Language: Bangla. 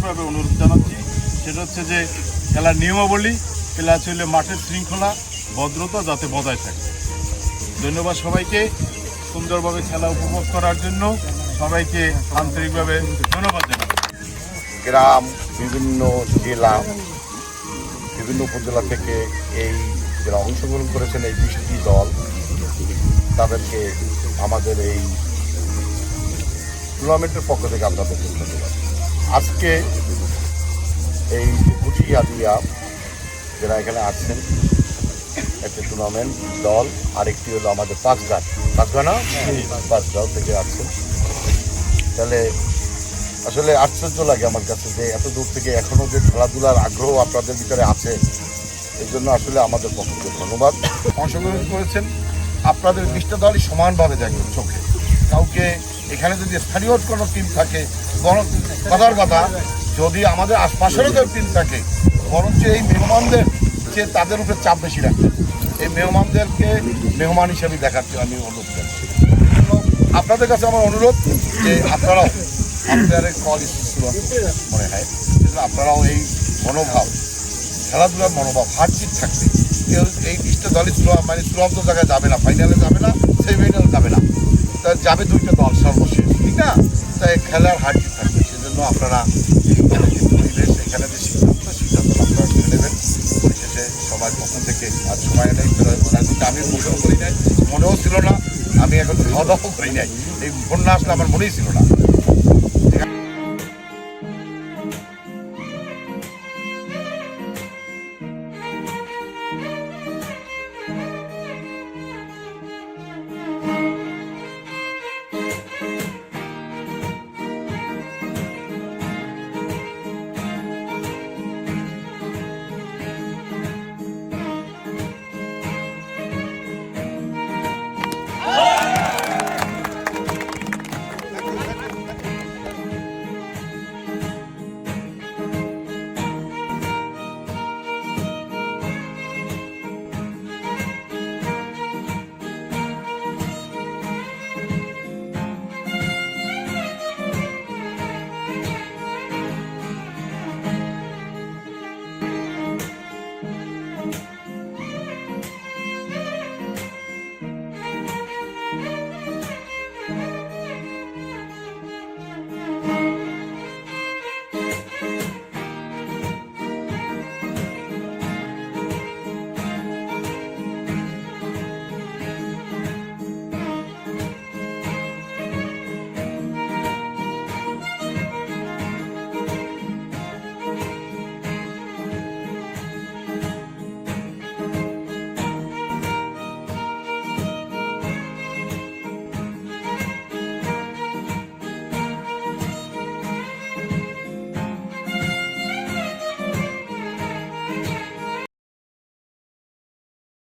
বিশেষভাবে অনুরোধ জানাচ্ছি, সেটা হচ্ছে যে খেলার নিয়মাবলী প্লাস হলে মাঠের শৃঙ্খলা ভদ্রতা যাতে বজায় থাকে। ধন্যবাদ সবাইকে সুন্দরভাবে খেলা উপভোগ করার জন্য, সবাইকে আন্তরিকভাবে ধন্যবাদ জানাই। গ্রাম, বিভিন্ন জেলা, বিভিন্ন উপজেলা থেকে এই যারা অংশগ্রহণ করেছেন এই 20টি দল, তাদেরকে আমাদের এই টুর্নামেন্টের পক্ষ থেকে আপনাদেরকে ধন্যবাদ। আজকে এই গুটিয়া দিয়া যারা এখানে আছেন, একটা টুর্নামেন্ট দল, আরেকটি হলো আমাদের পাঁচগানা থেকে আছেন। তাহলে আসলে আশ্চর্য লাগে আমার কাছে যে এত দূর থেকে এখনও যে খেলাধুলার আগ্রহ আপনাদের ভিতরে আছে, এই জন্য আসলে আমাদের পক্ষ থেকে ধন্যবাদ। অংশগ্রহণ করেছেন, আপনাদের 20টা দলই সমানভাবে দেখবেন চোখে। কাউকে এখানে যদি স্থানীয় কোনো টিম থাকে, কথার কথা যদি আমাদের আশপাশেরও কেউ টিম থাকে, বরঞ্চ এই মেহমানদের যে তাদের উপরে চাপ বেশি রাখবে, এই মেহমানদেরকে মেহমান হিসেবে দেখাচ্ছি আমি অনুরোধ করছি। আপনাদের কাছে আমার অনুরোধ যে আপনারাও আপনাদের কল ছিল মনে হয়, আপনারাও এই মনোভাব, খেলাধুলার মনোভাব, হারজিত থাকবে। কেউ এই 20টা দলই মানে চূড়ান্ত জায়গায় যাবে না, ফাইনালে যাবে না, সেমিফাইনালে যাবে না, তা যাবে 2টা দল সর্বশেষ, ঠিক না? তাই খেলার হারজিত থাকবে। সেজন্য আপনারা পরিবেশ, এখানে যে সিদ্ধান্ত আপনারা মেনে নেবেন। পরিশেষে সবার পক্ষ থেকে আর সময় নেই, আমি মোটেও করি নাই, মনেও ছিল না, আমি এখন খাওয়া দাওয়াও করি নাই, এই বন্যা আসলে আমার মনেই ছিল না।